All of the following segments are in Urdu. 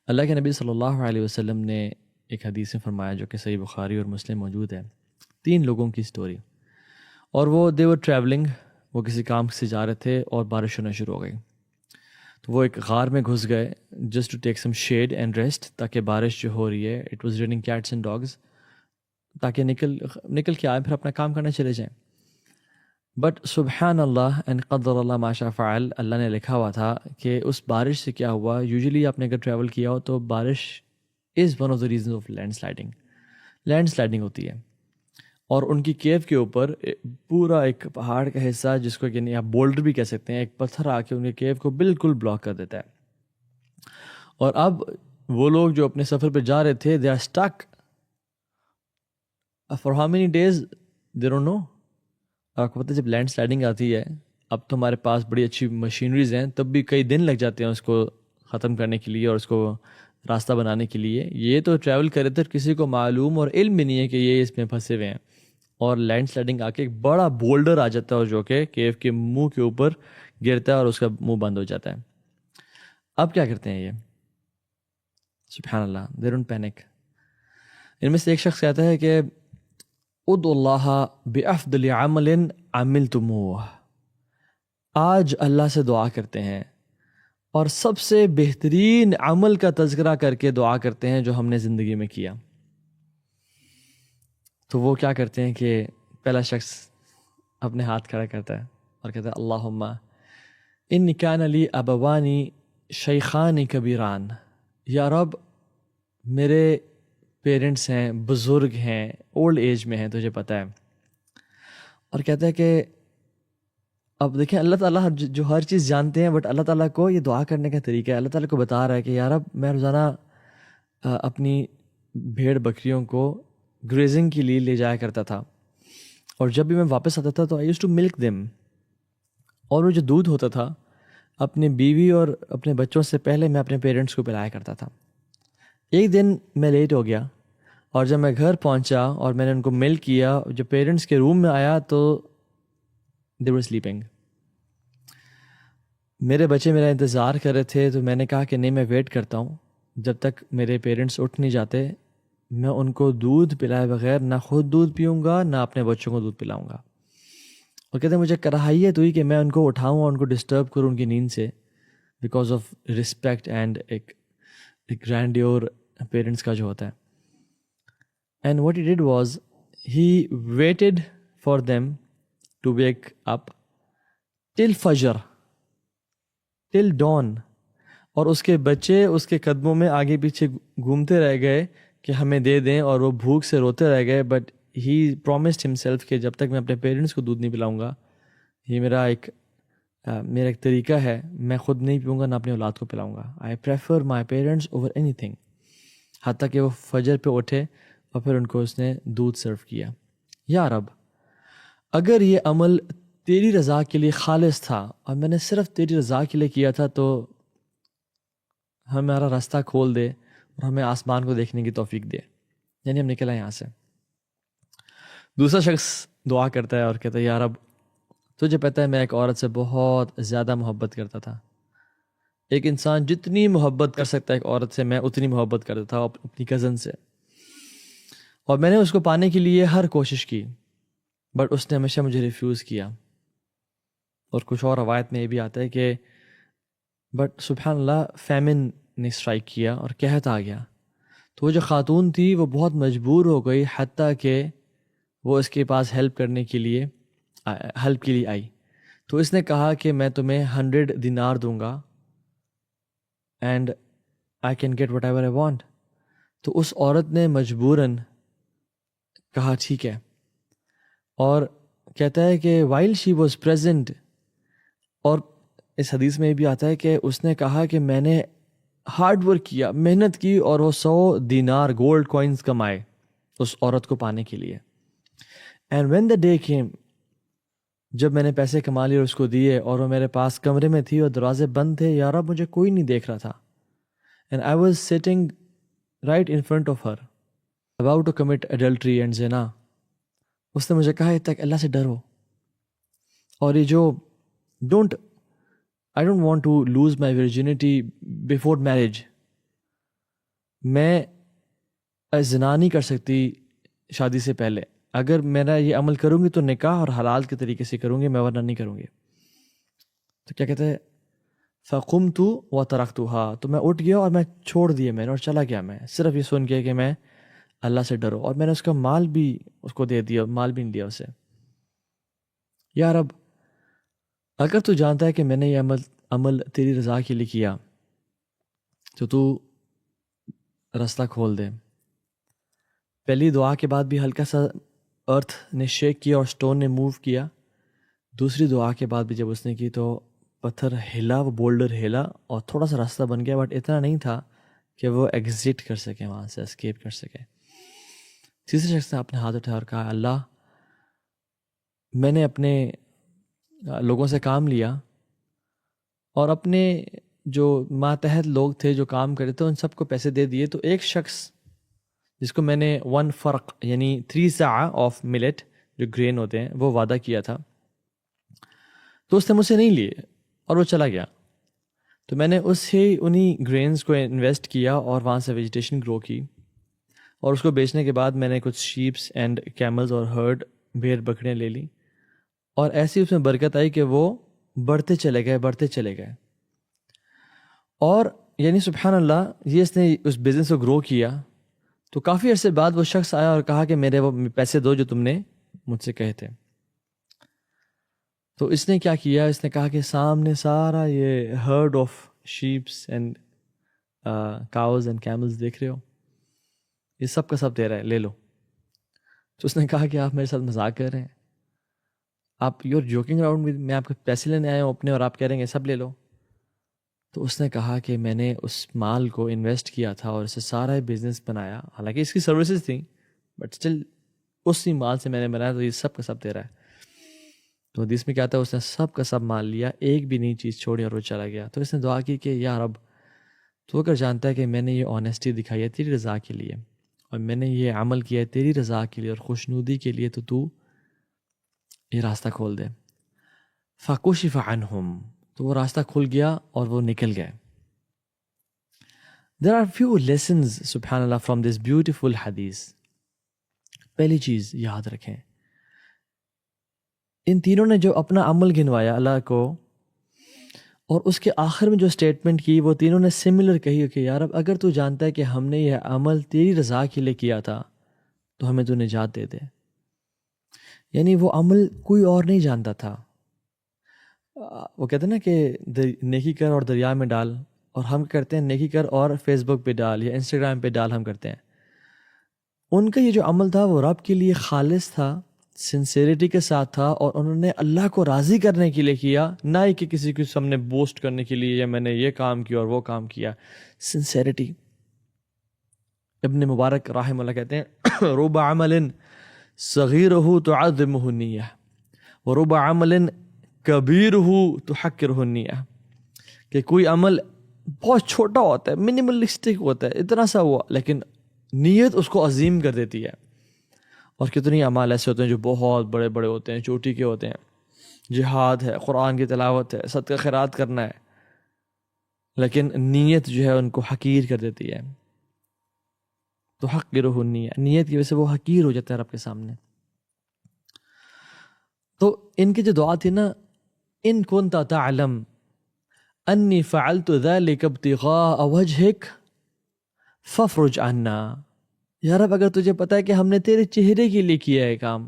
اللہ کے نبی صلی اللہ علیہ وسلم نے ایک حدیث میں فرمایا جو کہ صحیح بخاری اور مسلم موجود ہے، 3 لوگوں کی سٹوری، اور وہ دے ور ٹریولنگ، وہ کسی کام سے جا رہے تھے اور بارش ہونا شروع ہو گئی، تو وہ ایک غار میں گھس گئے just to take some shade and rest, تاکہ بارش جو ہو رہی ہے it was raining cats and dogs, تاکہ نکل کے آئے پھر اپنا کام کرنے چلے جائیں۔ بٹ سبحان اللہ اینڈ قدر اللہ ما شاء فعل، اللہ نے لکھا ہوا تھا کہ اس بارش سے کیا ہوا، یوزلی آپ نے اگر ٹریول کیا ہو تو بارش is one of the reason of land sliding ہوتی ہے، اور ان کی کیو کے اوپر پورا ایک پہاڑ کا حصہ جس کو یعنی آپ بولڈر بھی کہہ سکتے ہیں، ایک پتھر آ کے ان کے کیو کو بالکل بلاک کر دیتا ہے، اور اب وہ لوگ جو اپنے سفر پہ جا رہے تھے they are stuck for how many days they don't know. آپ کو پتہ ہے جب لینڈ سلائڈنگ آتی ہے، اب تو ہمارے پاس بڑی اچھی مشینریز ہیں، تب بھی کئی دن لگ جاتے ہیں اس کو ختم کرنے کے لیے اور اس کو راستہ بنانے کے لیے۔ یہ تو ٹریول کرے تھے، کسی کو معلوم اور علم بھی نہیں ہے کہ یہ اس میں پھنسے ہوئے ہیں، اور لینڈ سلائڈنگ آ کے ایک بڑا بولڈر آ جاتا ہے اور جو کہ کیو کے منہ کے اوپر گرتا ہے اور اس کا منہ بند ہو جاتا ہے۔ اب کیا کرتے ہیں یہ؟ سبحان اللہ، دے ڈونٹ پینک۔ ان میں سے ایک شخص کہتا ہے کہ ادعوا اللہ بافضل عمل عملتموہ، آج اللہ سے دعا کرتے ہیں اور سب سے بہترین عمل کا تذکرہ کر کے دعا کرتے ہیں جو ہم نے زندگی میں کیا۔ تو وہ کیا کرتے ہیں کہ پہلا شخص اپنے ہاتھ کھڑا کرتا ہے اور کہتا ہے اللہم ان کان لی ابوانی شیخان کبیران، یا رب میرے پیرنٹس ہیں، بزرگ ہیں، اولڈ ایج میں ہیں، تجھے پتہ ہے، اور کہتا ہے کہ اب دیکھیں اللہ تعالیٰ جو ہر چیز جانتے ہیں، بٹ اللہ تعالیٰ کو یہ دعا کرنے کا طریقہ ہے، اللہ تعالیٰ کو بتا رہا ہے کہ یا رب میں روزانہ اپنی بھیڑ بکریوں کو گریزنگ کے لیے لے جایا کرتا تھا، اور جب بھی میں واپس آتا تھا تو آئی یوز ٹو ملک دیم، اور وہ جو دودھ ہوتا تھا اپنی بیوی اور اپنے بچوں سے پہلے میں اپنے پیرنٹس کو پلایا کرتا تھا۔ ایک دن میں لیٹ ہو گیا، اور جب میں گھر پہنچا اور میں نے ان کو ملک کیا، جو پیرنٹس کے روم میں آیا تو دے ور سلیپنگ۔ میرے بچے میرا انتظار کر رہے تھے، تو میں نے کہا کہ نہیں، میں ویٹ کرتا ہوں جب تک میرے پیرنٹس اٹھ نہیں جاتے، میں ان کو دودھ پلائے بغیر نہ خود دودھ پیوں گا نہ اپنے بچوں کو دودھ پلاؤں گا۔ اور کہتے ہیں مجھے کراہیت ہوئی کہ میں ان کو اٹھاؤں اور ان کو ڈسٹرب کروں ان کی نیند سے، بیکاز آف رسپیکٹ اینڈ ایک گرینڈیور پیرنٹس کا جو ہوتا ہے۔ And what he did was he waited for them to wake up till Fajr, till Dawn, اور اس کے بچے اس کے قدموں میں آگے پیچھے گھومتے رہ گئے کہ ہمیں دے دیں، اور وہ بھوک سے روتے رہ گئے، بٹ ہی پرومسڈ ہمسیلف کہ جب تک میں اپنے پیرنٹس کو دودھ نہیں پلاؤں گا، یہ میرا ایک طریقہ ہے، میں خود نہیں پیوں گا نہ اپنی اولاد کو پلاؤں گا، I prefer my parents over اینی تھنگ، حتیٰ کہ وہ فجر پہ اٹھے اور پھر ان کو اس نے دودھ سرو کیا۔ یا رب اگر یہ عمل تیری رضا کے لیے خالص تھا اور میں نے صرف تیری رضا کے لیے کیا تھا، تو ہمارا راستہ کھول دے اور ہمیں آسمان کو دیکھنے کی توفیق دے، یعنی ہم نکل آئے یہاں سے۔ دوسرا شخص دعا کرتا ہے اور کہتا ہے یا رب تجھے پتہ ہے میں ایک عورت سے بہت زیادہ محبت کرتا تھا، ایک انسان جتنی محبت کر سکتا ہے ایک عورت سے، میں اتنی محبت کرتا تھا اپنی کزن سے، اور میں نے اس کو پانے کے لیے ہر کوشش کی، بٹ اس نے ہمیشہ مجھے ریفیوز کیا۔ اور کچھ اور روایت میں یہ بھی آتا ہے کہ بٹ سبحان اللہ فیمن نے اسٹرائک کیا اور قحط آ گیا، تو وہ جو خاتون تھی وہ بہت مجبور ہو گئی، حتیٰ کہ وہ اس کے پاس ہیلپ کے لیے آئی، تو اس نے کہا کہ میں تمہیں 100 دینار دوں گا and I can get whatever I want. تو اس عورت نے مجبوراً کہا ٹھیک ہے، اور کہتا ہے کہ وائل شی واز پریزنٹ، اور اس حدیث میں یہ بھی آتا ہے کہ اس نے کہا کہ میں نے ہارڈ ورک کیا، محنت کی، اور وہ 100 دینار گولڈ کوائنز کمائے اس عورت کو پانے کے لیے۔ And when the day came, جب میں نے پیسے کما لیے اور اس کو دیے، اور وہ میرے پاس کمرے میں تھی اور دروازے بند تھے، یا رب مجھے کوئی نہیں دیکھ رہا تھا، and I was sitting right in front of her about to commit adultery and زنا، اس نے مجھے کہا اتق اللہ سے ڈرو، اور یہ جو I don't want to lose my virginity before marriage، میں زنا نہیں کر سکتی شادی سے پہلے، اگر میرا یہ عمل کروں گی تو نکاح اور حلال کے طریقے سے کروں گی، میں ورنہ نہیں کروں گی۔ تو کیا کہتے ہیں فقمت وترکتها، تو میں اٹھ گیا اور میں چھوڑ دیا میں نے اور چلا گیا، میں صرف یہ سن کے کہ میں اللہ سے ڈرو، اور میں نے اس کا مال بھی اس کو دے دیا، مال بھی نہیں دیا اسے۔ یا رب اگر تو جانتا ہے کہ میں نے یہ عمل تیری رضا کے لیے کیا تو راستہ کھول دے۔ پہلی دعا کے بعد بھی ہلکا سا ارتھ نے شیک کیا اور سٹون نے موو کیا، دوسری دعا کے بعد بھی جب اس نے کی تو پتھر ہلا، وہ بولڈر ہلا اور تھوڑا سا راستہ بن گیا، بٹ اتنا نہیں تھا کہ وہ ایگزٹ کر سکے، وہاں سے اسکیپ کر سکے۔ تیسرے شخص نے اپنے ہاتھ اٹھایا اور کہا اللہ میں نے اپنے لوگوں سے کام لیا اور اپنے جو ماتحت لوگ تھے جو کام کرے تھے ان سب کو پیسے دے دیے، تو ایک شخص جس کو میں نے 1 فرق یعنی 3 ساع آف ملٹ جو گرین ہوتے ہیں وہ وعدہ کیا تھا، تو اس نے مجھ سے نہیں لیے اور وہ چلا گیا۔ تو میں نے انہی گرینز کو انویسٹ کیا اور وہاں سے ویجیٹیشن گرو کی، اور اس کو بیچنے کے بعد میں نے کچھ شیپس اینڈ کیملز اور ہرڈ بھیڑ بکریاں لے لی، اور ایسی اس میں برکت آئی کہ وہ بڑھتے چلے گئے۔ اور یعنی سبحان اللہ، یہ اس نے اس بزنس کو گرو کیا، تو کافی عرصے بعد وہ شخص آیا اور کہا کہ میرے وہ پیسے دو جو تم نے مجھ سے کہے تھے۔ تو اس نے کیا کیا، اس نے کہا کہ سامنے سارا یہ heard of shapes and cows and camels دیکھ رہے ہو، یہ سب کا سب دے رہا ہے، لے لو۔ تو اس نے کہا کہ آپ میرے ساتھ مذاق کر رہے ہیں، آپ you are joking around with, میں آپ کے پیسے لینے آیا ہوں اپنے اور آپ کہہ رہے ہیں سب لے لو۔ تو اس نے کہا کہ میں نے اس مال کو انویسٹ کیا تھا اور اسے سارا بزنس بنایا، حالانکہ اس کی سروسز تھیں بٹ اسٹل اسی مال سے میں نے بنایا، تو یہ سب کا سب دے رہا ہے۔ تو حدیث میں کیا تھا، اس نے سب کا سب مال لیا، ایک بھی نہیں چیز چھوڑی اور وہ چلا گیا۔ تو اس نے دعا کی کہ یا رب تو اگر جانتا ہے کہ میں نے یہ آنیسٹی دکھائی ہے تیری رضا کے لیے، اور میں نے یہ عمل کیا ہے تیری رضا کے لیے اور خوشنودی کے لیے، تو یہ راستہ کھول دے۔ فَكُشِفَ عَنْهُمْ، تو وہ راستہ کھل گیا اور وہ نکل گئے۔ There are few lessons سبحان اللہ from this beautiful حدیث۔ پہلی چیز یاد رکھیں، ان تینوں نے جو اپنا عمل گنوایا اللہ کو، اور اس کے آخر میں جو سٹیٹمنٹ کی وہ تینوں نے سملر کہی کہ یا رب اگر تو جانتا ہے کہ ہم نے یہ عمل تیری رضا کے لیے کیا تھا تو ہمیں تو نجات دے دے۔ یعنی وہ عمل کوئی اور نہیں جانتا تھا۔ وہ کہتے ہیں نا کہ نیکی کر اور دریا میں ڈال، اور ہم کرتے ہیں نیکی کر اور فیس بک پہ ڈال یا انسٹاگرام پہ ڈال، ہم کرتے ہیں۔ ان کا یہ جو عمل تھا وہ رب کے لیے خالص تھا، سنسیریٹی کے ساتھ تھا، اور انہوں نے اللہ کو راضی کرنے کے لیے کیا، نہ ہی کہ کسی کے سامنے بوسٹ کرنے کے لیے یا میں نے یہ کام کیا اور وہ کام کیا۔ سنسیریٹی۔ ابن مبارک رحمہ اللہ کہتے ہیں رب عمل صغیرہ تعظمہ النیہ ورب عمل کبیرہ تحقرہ النیہ، کہ کوئی عمل بہت چھوٹا ہوتا ہے، منیملسٹک ہوتا ہے، اتنا سا ہوا، لیکن نیت اس کو عظیم کر دیتی ہے۔ اور کتنی اعمال ایسے ہوتے ہیں جو بہت بڑے بڑے ہوتے ہیں، چوٹی کے ہوتے ہیں، جہاد ہے، قرآن کی تلاوت ہے، صدقہ خیرات کرنا ہے، لیکن نیت جو ہے ان کو حقیر کر دیتی ہے۔ تو حقرہ النیہ، نیت کی وجہ سے وہ حقیر ہو جاتا ہے رب کے سامنے۔ تو ان کی جو دعا تھی نا، ان کنت تعلم انی فعلت ذلک ابتغاء وجہک فافرج عنا، یا رب اگر تجھے پتا ہے کہ ہم نے تیرے چہرے کے لیے کیا ہے کام،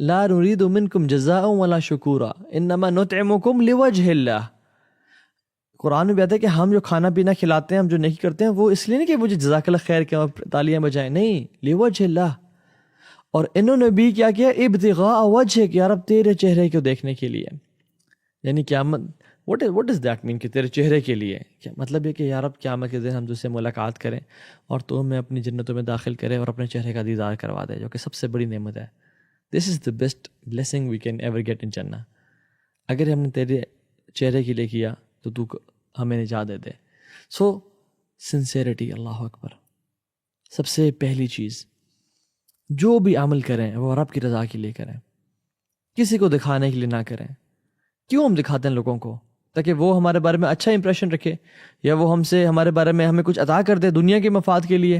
لا نريد منکم جزاء ولا شکورا انما نطعمکم لوجہ اللہ۔ قرآن میں بھی آتا ہے کہ ہم جو کھانا پینا کھلاتے ہیں، ہم جو نہیں کرتے ہیں، وہ اس لیے نہیں کہ مجھے جزاک اللہ خیر کیا تالیاں بجائیں، نہیں، لوجہ اللہ۔ اور انہوں نے بھی کیا کیا، ابتغاء وجہک، یا رب تیرے چہرے کو دیکھنے کے لیے۔ یعنی قیامت what does that mean کہ تیرے چہرے کے لیے کیا مطلب ہے کہ یا رب قیامت کے دن ہم تجھ سے ملاقات کریں اور تو ہمیں اپنی جنتوں میں داخل کرے اور اپنے چہرے کا دیدار کروا دے، جو کہ سب سے بڑی نعمت ہے۔ دس از the best blessing we can ever get in جنہ۔ اگر ہم نے تیرے چہرے کے لیے کیا تو ہمیں نجات دے دے۔ سو سنسیریٹی، اللہ اکبر، سب سے پہلی چیز، جو بھی عمل کریں وہ رب کی رضا کے لیے کریں، کسی کو دکھانے کے لیے نہ کریں۔ کیوں ہم دکھاتے ہیں لوگوں کو؟ تاکہ وہ ہمارے بارے میں اچھا امپریشن رکھے، یا وہ ہم سے ہمارے بارے میں ہمیں کچھ عطا کر دے دنیا کے مفاد کے لیے.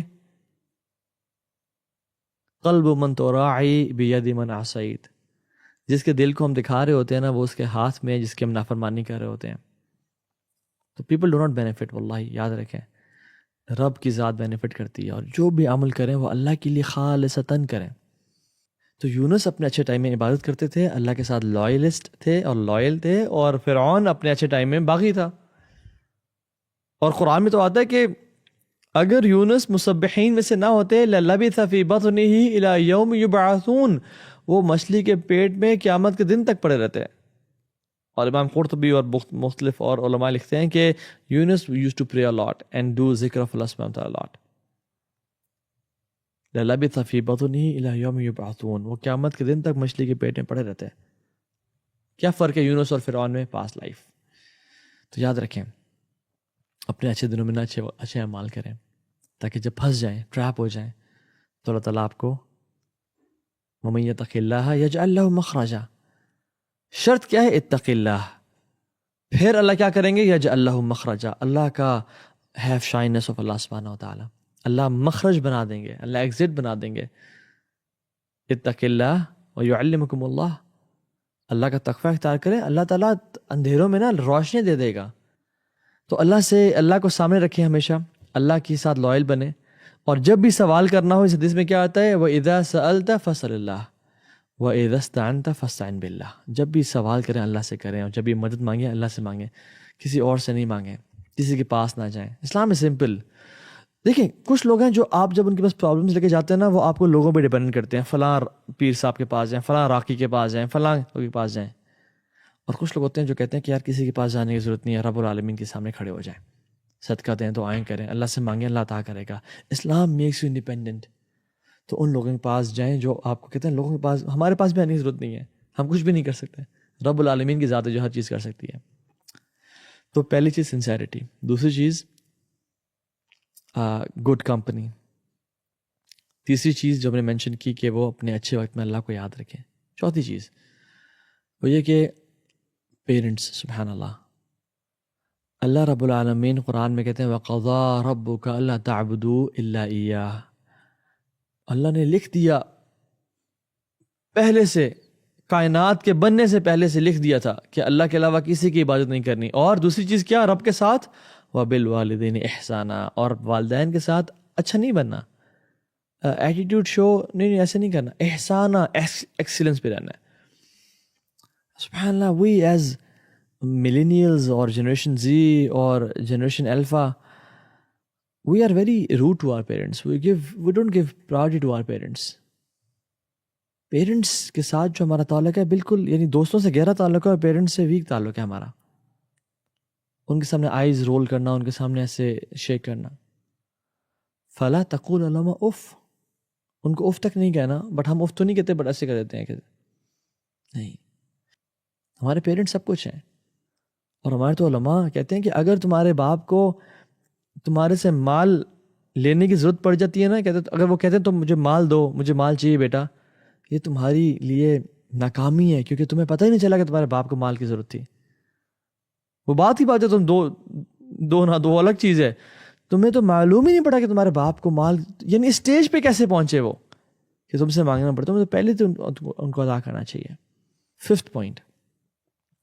قلب من تراعی بید من عصیت، جس کے دل کو ہم دکھا رہے ہوتے ہیں نا، وہ اس کے ہاتھ میں جس کی ہم نافرمانی کر رہے ہوتے ہیں. تو پیپل ڈو ناٹ بینیفٹ، واللہ یاد رکھیں، رب کی ذات بینیفٹ کرتی ہے، اور جو بھی عمل کریں وہ اللہ کے لیے خالصتاً کریں. تو یونس اپنے اچھے ٹائم میں عبادت کرتے تھے، اللہ کے ساتھ لائلسٹ تھے اور لائل تھے، اور فرعون اپنے اچھے ٹائم میں باغی تھا. اور قرآن میں تو آتا ہے کہ اگر یونس مسبحین میں سے نہ ہوتے لَلَبِثَ فِي بَطْنِهِ إِلَى يَوْمِ يُبْعَثُونَ، وہ مچھلی کے پیٹ میں قیامت کے دن تک پڑے رہتے ہیں. اور امام قرطبی اور مختلف اور علماء لکھتے ہیں کہ یونس used to pray a lot and do ذکر of Allah subhanahu wa ta'ala a lot. لَلَبِثَ فِي بَطْنِهِ إِلَى يَوْمِ يُبْعَثُونَ، وہ قیامت کے دن تک مچھلی کے پیٹ میں پڑے رہتے ہیں. کیا فرق ہے یونس اور فرعون میں؟ پاس لائف. تو یاد رکھیں، اپنے اچھے دنوں میں نہ اچھے اعمال کریں، تاکہ جب پھنس جائیں، ٹریپ ہو جائیں، تو اللہ تعالیٰ آپ کو وَمَن يَتَقِ اللَّهَ يَجْعَل لَّهُ مَخْرَجًا. شرط کیا ہے؟ اتق اللہ. پھر اللہ کیا کریں گے؟ یجعل لہ مخرجا، اللہ کا ہیو شائنس آف اللہ سبحانہ وتعالی، اللہ مخرج بنا دیں گے، اللہ ایگزٹ بنا دیں گے. اتق اللہ ویعلمکم اللہ، اللہ کا تقوی اختیار کریں، اللہ تعالیٰ اندھیروں میں نا روشنی دے دے گا. تو اللہ کو سامنے رکھیں، ہمیشہ اللہ کے ساتھ لائل بنے. اور جب بھی سوال کرنا ہو، اس حدیث میں کیا آتا ہے؟ وَإِذَا سَأَلْتَ فَاسْأَلِ اللَّهَ وَإِذَا اسْتَعَنْتَ فَاسْتَعِنْ بِاللَّهِ. جب بھی سوال کریں اللہ سے کریں، اور جب بھی مدد مانگیں اللہ سے مانگیں، کسی اور سے نہیں مانگیں، کسی کے پاس نہ جائیں. اسلام ہے سمپل. دیکھیں کچھ لوگ ہیں جو آپ جب ان کے پاس پرابلمس لے کے جاتے ہیں نا، وہ آپ کو لوگوں پہ ڈیپینڈ کرتے ہیں، فلاں پیر صاحب کے پاس جائیں، فلاں راقی کے پاس جائیں، فلاں کے پاس جائیں. اور کچھ لوگ ہوتے ہیں جو کہتے ہیں کہ یار کسی کے پاس جانے کی ضرورت نہیں ہے، رب العالمین کے سامنے کھڑے ہو جائیں، صدقہ دیں، دعائیں کریں، اللہ سے مانگیں، اللہ عطا کرے گا. Islam makes you independent. تو ان لوگوں کے پاس جائیں جو آپ کو کہتے ہیں لوگوں کے پاس، ہمارے پاس بھی آنے کی ضرورت نہیں ہے، ہم کچھ بھی نہیں کر سکتے، رب العالمین کی ذات ہے جو ہر چیز کر سکتی ہے. تو پہلی چیز سنسیرٹی، دوسری چیز گڈ کمپنی، تیسری چیز جو ہم نے مینشن کی کہ وہ اپنے اچھے وقت میں اللہ کو یاد رکھیں. چوتھی چیز وہ یہ کہ پیرنٹس، سبحان اللہ، اللہ رب العالمین قرآن میں کہتے ہیں وَقَضَىٰ رَبُّكَ أَلَّا تَعْبُدُوا إِلَّا إِيَّاهُ. اللہ نے لکھ دیا پہلے سے، کائنات کے بننے سے پہلے سے لکھ دیا تھا کہ اللہ کے علاوہ کسی کی عبادت نہیں کرنی. اور دوسری چیز کیا؟ رب کے ساتھ وَبِالْوَالِدَيْنِ إِحْسَانًا، اور والدین کے ساتھ اچھا نہیں بننا، ایٹیٹیوڈ شو نہیں، ایسے نہیں کرنا، احسانہ، ایکسیلنس پہ رہنا ہے. سبحان اللہ، وی ایز ملینیلز اور جنریشن زی اور generation alpha, we are very rude to our parents. We don't give priority to our parents. Parents کے ساتھ جو ہمارا تعلق ہے بالکل، یعنی دوستوں سے گہرا تعلق ہے اور پیرنٹس سے ویک تعلق ہے ہمارا. ان کے سامنے آئیز رول کرنا، ان کے سامنے ایسے شیک کرنا. فلا تقول لهما اف، ان کو اف تک نہیں کہنا، بٹ ہم اف تو نہیں کہتے، بٹ ایسے کر دیتے ہیں کہ نہیں. ہمارے پیرنٹس سب کچھ ہیں. اور ہمارے تو علماء کہتے ہیں کہ اگر تمہارے باپ کو تمہارے سے مال لینے کی ضرورت پڑ جاتی ہے نا، کہتے اگر وہ کہتے ہیں تو مجھے مال دو، مجھے مال چاہیے بیٹا، یہ تمہاری لیے ناکامی ہے، کیونکہ تمہیں پتہ ہی نہیں چلا کہ تمہارے باپ کو مال کی ضرورت تھی. وہ بات ہی بات ہے، تم دو نہ دو الگ چیز ہے. تمہیں تو معلوم ہی نہیں پڑا کہ تمہارے باپ کو مال، یعنی اسٹیج پہ کیسے پہنچے وہ کہ تم سے مانگنا پڑتا. تو پہلے تو ان کو ادا کرنا چاہیے. ففتھ پوائنٹ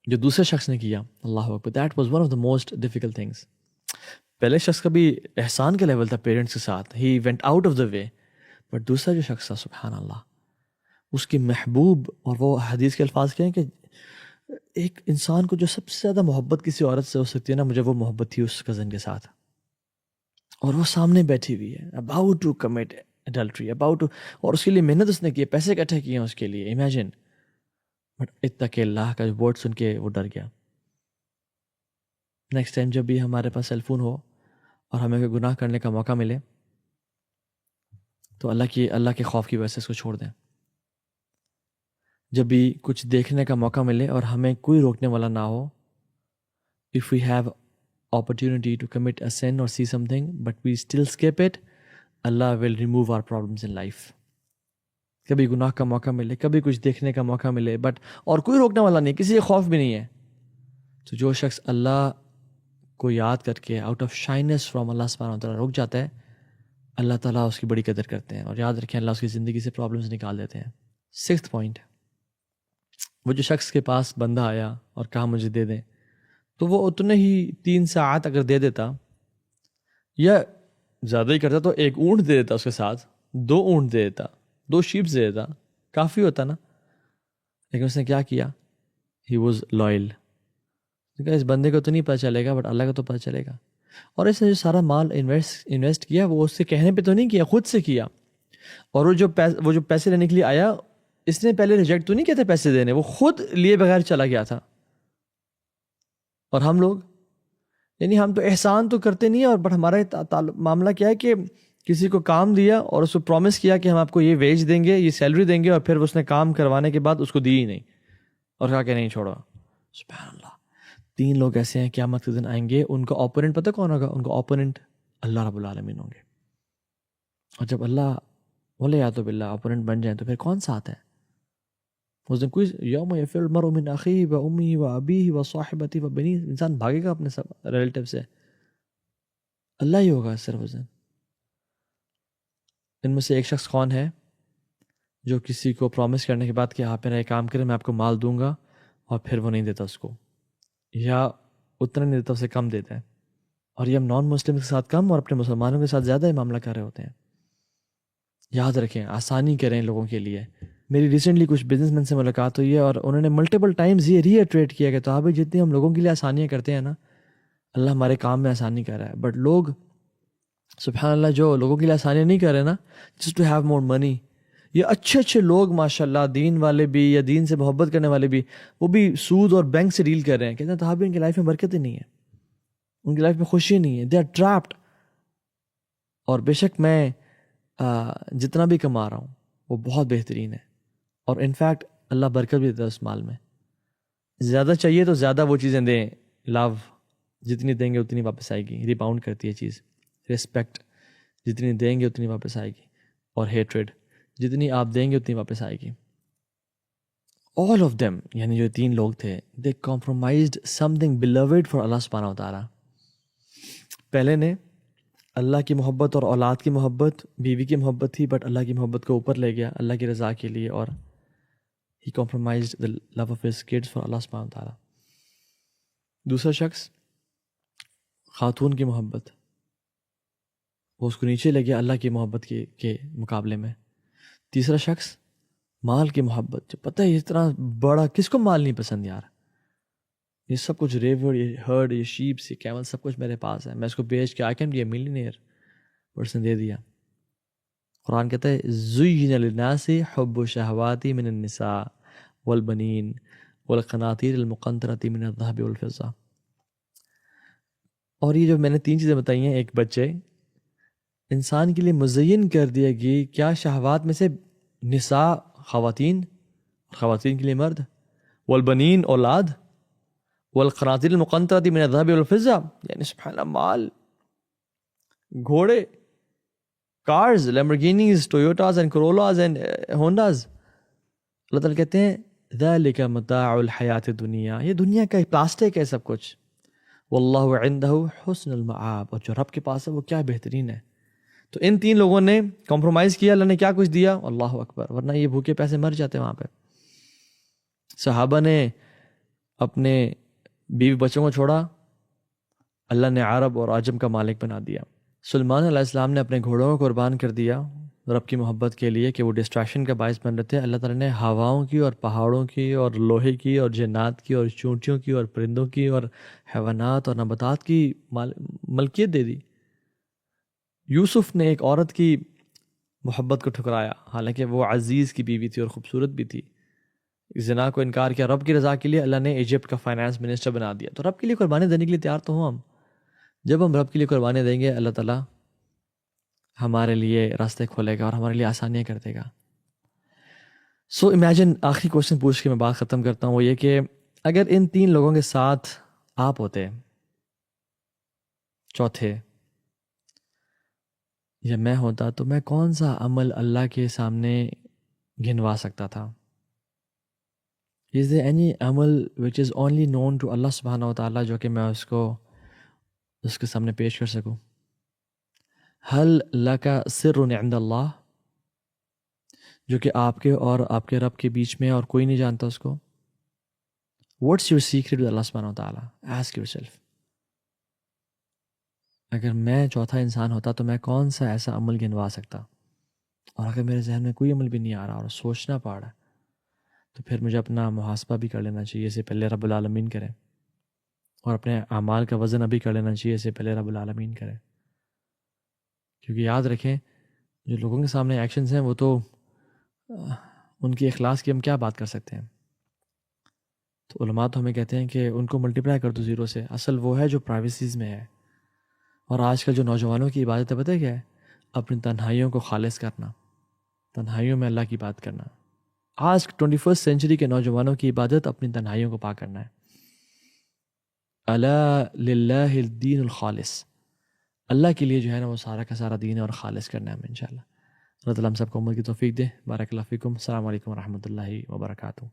جو دوسرے شخص نے کیا، اللہ اکبر، that was one of the most difficult things. پہلے شخص کا بھی احسان کا لیول تھا پیرنٹس کے ساتھ، he went out of the way. But دوسرا جو شخص تھا، سبحان اللہ، اس کی محبوب، اور وہ حدیث کے الفاظ کہیں کہ ایک انسان کو جو سب سے زیادہ محبت کسی عورت سے ہو سکتی ہے نا، مجھے وہ محبت تھی اس کزن کے ساتھ. اور وہ سامنے بیٹھی ہوئی ہے، about to commit adultery, about to, اور اس کے لیے محنت اس نے کی، پیسے اکٹھے کیے ہیں اس کے لیے، امیجن. بٹ اتق اللہ کا ورڈ سن کے وہ ڈر گیا. نیکسٹ ٹائم جب بھی ہمارے پاس سیل فون ہو اور ہمیں کوئی گناہ کرنے کا موقع ملے تو اللہ کے خوف کی وجہ سے اس کو چھوڑ دیں. جب بھی کچھ دیکھنے کا موقع ملے اور ہمیں کوئی روکنے والا نہ ہو، if we have opportunity to commit a sin or see something but we still skip it, Allah will remove our problems in life. کبھی گناہ کا موقع ملے، کبھی کچھ دیکھنے کا موقع ملے، بٹ اور کوئی روکنے والا نہیں، کسی کا خوف بھی نہیں ہے، تو جو شخص اللہ کو یاد کر کے آؤٹ آف شائنس فرام اللہ سبحانہ وتعالیٰ رک جاتا ہے، اللہ تعالیٰ اس کی بڑی قدر کرتے ہیں، اور یاد رکھیں اللہ اس کی زندگی سے پرابلمس نکال دیتے ہیں۔ 6th پوائنٹ، وہ جو شخص کے پاس بندہ آیا اور کہا مجھے دے دیں، تو وہ اتنے ہی 3 ساعت اگر دے دیتا یا زیادہ ہی کرتا تو 1 اونٹ دے دیتا، اس کے ساتھ 2 اونٹ دے دیتا، 2 شیپس دے دیتا، کافی ہوتا نا۔ لیکن اس نے کیا کیا؟ He was loyal. اس بندے کو تو نہیں پتہ چلے گا، بٹ اللہ کو تو پتہ چلے گا۔ اور اس نے جو سارا مال انویسٹ کیا، وہ اس سے کہنے پہ تو نہیں کیا، خود سے کیا۔ اور وہ جو پیسے لینے کے لیے آیا، اس نے پہلے ریجیکٹ تو نہیں کیا تھا پیسے دینے، وہ خود لیے بغیر چلا گیا تھا۔ اور ہم لوگ، یعنی ہم تو احسان تو کرتے نہیں ہیں، اور بٹ ہمارا معاملہ کیا ہے کہ کسی کو کام دیا اور اس کو پرومس کیا کہ ہم آپ کو یہ ویج دیں گے، یہ سیلری دیں گے، اور پھر اس نے کام کروانے کے بعد اس کو دی ہی نہیں، اور کہا کہ نہیں چھوڑا۔ سبحان اللہ۔ 3 لوگ ایسے ہیں قیامت کے دن آئیں گے، ان کا اوپوننٹ پتہ کون ہوگا؟ ان کا اوپوننٹ اللہ رب العالمین ہوں گے۔ اور جب اللہ ولیعۃ باللہ اوپوننٹ بن جائیں تو پھر کون ساتھ ہے؟ اس دن کوئی یوم یفر المرء من اخیہ و امہ و ابیہ و صاحبتہ و بنیہ، انسان بھاگے گا اپنے سب ریلیٹیو سے، اللہ ہی ہوگا صرف اس دن۔ ان میں سے ایک شخص کون ہے جو کسی کو پرومس کرنے کے بعد کہ آپ میرا یہ کام کریں میں آپ کو مال دوں گا، اور پھر وہ نہیں دیتا اس کو، یا اتنا نہیں دیتا، اسے کم دیتا ہے۔ اور یہ ہم نان مسلم کے ساتھ کم اور اپنے مسلمانوں کے ساتھ زیادہ ہی معاملہ کر رہے ہوتے ہیں۔ یاد رکھیں، آسانی کریں لوگوں کے لیے۔ میری ریسنٹلی کچھ بزنس مین سے ملاقات ہوئی ہے، اور انہوں نے ملٹیپل ٹائمز یہ ری ایٹریٹ کیا کہ تو جتنی ہم لوگوں کے لیے آسانیاں کرتے ہیں نا، اللہ ہمارے کام میں آسانی کر رہا ہے۔ بٹ لوگ سبحان اللہ جو لوگوں کے لیے آسانیاں نہیں کر رہے نا، جسٹ ٹو ہیو مور منی، یہ اچھے لوگ ماشاء اللہ دین والے بھی یا دین سے محبت کرنے والے بھی، وہ بھی سود اور بینک سے ڈیل کر رہے ہیں، کہتے ہیں تو ان کی لائف میں برکت ہی نہیں ہے، ان کی لائف میں خوشی نہیں ہے، دے آر ٹریپڈ۔ اور بے شک میں جتنا بھی کما رہا ہوں وہ بہت بہترین ہے، اور انفیکٹ اللہ برکت بھی دیتا ہے اس مال میں۔ زیادہ چاہیے تو زیادہ وہ چیزیں دیں، لو جتنی دیں گے اتنی واپس آئے گی، ریباؤنڈ کرتی ہے چیز۔ رسپیکٹ جتنی دیں گے اتنی واپس آئے گی، اور ہیٹریڈ جتنی آپ دیں گے اتنی واپس آئے گی۔ آل آف دیم، یعنی جو 3 لوگ تھے، they compromised something beloved for Allah سبحانہ و تعالیٰ۔ پہلے نے اللہ کی محبت اور اولاد کی محبت، بیوی کی محبت تھی، بٹ اللہ کی محبت کو اوپر لے گیا اللہ کی رضا کے لیے، اور he compromised the love of his kids for Allah سبحانہ تعالیٰ۔ دوسرا شخص خاتون کی محبت، وہ اس کو نیچے لے گیا اللہ کی محبت کے مقابلے میں۔ تیسرا شخص مال کی محبت، جو پتہ ہے اتنا بڑا، کس کو مال نہیں پسند یار، یہ سب کچھ ریور، یہ ہرڈ، یہ شیپس، یہ کیمل، سب کچھ میرے پاس ہے، میں اس کو بیچ کے I can be a millionaire, اس نے دے دیا۔ قرآن کہتا ہے زُیِّنَ لِلنَّاسِ حُبُّ الشَّهَوَاتِ مِنَ النِّسَاءِ وَالْبَنِينَ وَالْقَنَاطِيرِ الْمُقَنطَرَةِ مِنَ الذَّهَبِ وَالْفِضَّةِ۔ اور یہ جو میں نے 3 چیزیں بتائی ہیں، ایک بچے انسان کے لیے مزین کر دیا گئی کیا شہوات میں سے، نساء خواتین، خواتین کے لیے مرد، والبنین اولاد، والقناطیر المقنطرۃ من الذهب والفضہ، یعنی سبحان اللہ مال، گھوڑے، کارز، لیمبورگینیز، ٹویوٹاز اینڈ کرولاز اینڈ ہونڈاز۔ اللہ تعالیٰ کہتے ہیں ذالک متاع الحیات الدنیا، یہ دنیا کا پلاسٹک ہے سب کچھ، واللہ عندہ حسن المآب، اور جو رب کے پاس ہے وہ کیا بہترین ہے۔ تو ان 3 لوگوں نے کمپرومائز کیا، اللہ نے کیا کچھ دیا، اللہ اکبر، ورنہ یہ بھوکے پیسے مر جاتے وہاں پہ۔ صحابہ نے اپنے بیوی بچوں کو چھوڑا، اللہ نے عرب اور عجم کا مالک بنا دیا۔ سلمان علیہ السلام نے اپنے گھوڑوں کو قربان کر دیا رب کی محبت کے لیے کہ وہ ڈسٹریکشن کا باعث بن رہے تھے۔ اللہ تعالیٰ نے ہواؤں کی اور پہاڑوں کی اور لوہے کی اور جنات کی اور چونٹیوں کی اور پرندوں کی اور حیوانات اور نباتات کی ملکیت دے دی۔ یوسف نے ایک عورت کی محبت کو ٹھکرایا، حالانکہ وہ عزیز کی بیوی تھی اور خوبصورت بھی تھی، زنا کو انکار کیا رب کی رضا کے لیے، اللہ نے ایجپٹ کا فائنانس منسٹر بنا دیا۔ تو رب کے لیے قربانی دینے کے لیے تیار تو ہوں ہم، جب ہم رب کے لیے قربانی دیں گے اللہ تعالیٰ ہمارے لیے راستے کھولے گا اور ہمارے لیے آسانیاں کر دے گا۔ سو امیجن، آخری کوشچن پوچھ کے میں بات ختم کرتا ہوں، وہ یہ کہ اگر ان 3 لوگوں کے ساتھ آپ ہوتے، چوتھے، یا میں ہوتا، تو میں کون سا عمل اللہ کے سامنے گنوا سکتا تھا؟ از there any عمل which is only known to اللہ سبحانہ و تعالیٰ جو کہ میں اس کے سامنے پیش کر سکوں؟ حل لکا سر عند اللہ، جو کہ آپ کے اور آپ کے رب کے بیچ میں اور کوئی نہیں جانتا اس کو. واٹس یور سیکریٹ ود اللہ سبحانہ و تعالیٰ؟ Ask your self. اگر میں چوتھا انسان ہوتا تو میں کون سا ایسا عمل گنوا سکتا؟ اور اگر میرے ذہن میں کوئی عمل بھی نہیں آ رہا اور سوچنا پڑ رہا تو پھر مجھے اپنا محاسبہ بھی کر لینا چاہیے، اسے پہلے رب العالمین کرے، اور اپنے اعمال کا وزن ابھی کر لینا چاہیے، اسے پہلے رب العالمین کرے. کیونکہ یاد رکھیں جو لوگوں کے سامنے ایکشنز ہیں وہ تو ان کی اخلاص کی ہم کیا بات کر سکتے ہیں. تو علماء تو ہمیں کہتے ہیں کہ ان کو ملٹیپلائی کر دو 0 سے. اصل وہ ہے جو پرائیویسیز میں ہے. اور آج کل جو نوجوانوں کی عبادت ہے پتہ ہے کیا ہے؟ اپنی تنہائیوں کو خالص کرنا، تنہائیوں میں اللہ کی بات کرنا. آج 21 سینچری کے نوجوانوں کی عبادت اپنی تنہائیوں کو پاک کرنا ہے. الا للہ الدین الخالص، اللہ کے لیے جو ہے نا وہ سارا کا سارا دین ہے اور خالص کرنا ہے ہمیں انشاءاللہ. اللہ تعالیٰ ہم سب کو عمل کی توفیق دے. بارک اللہ فیکم. السلام علیکم ورحمۃ اللہ وبرکاتہ.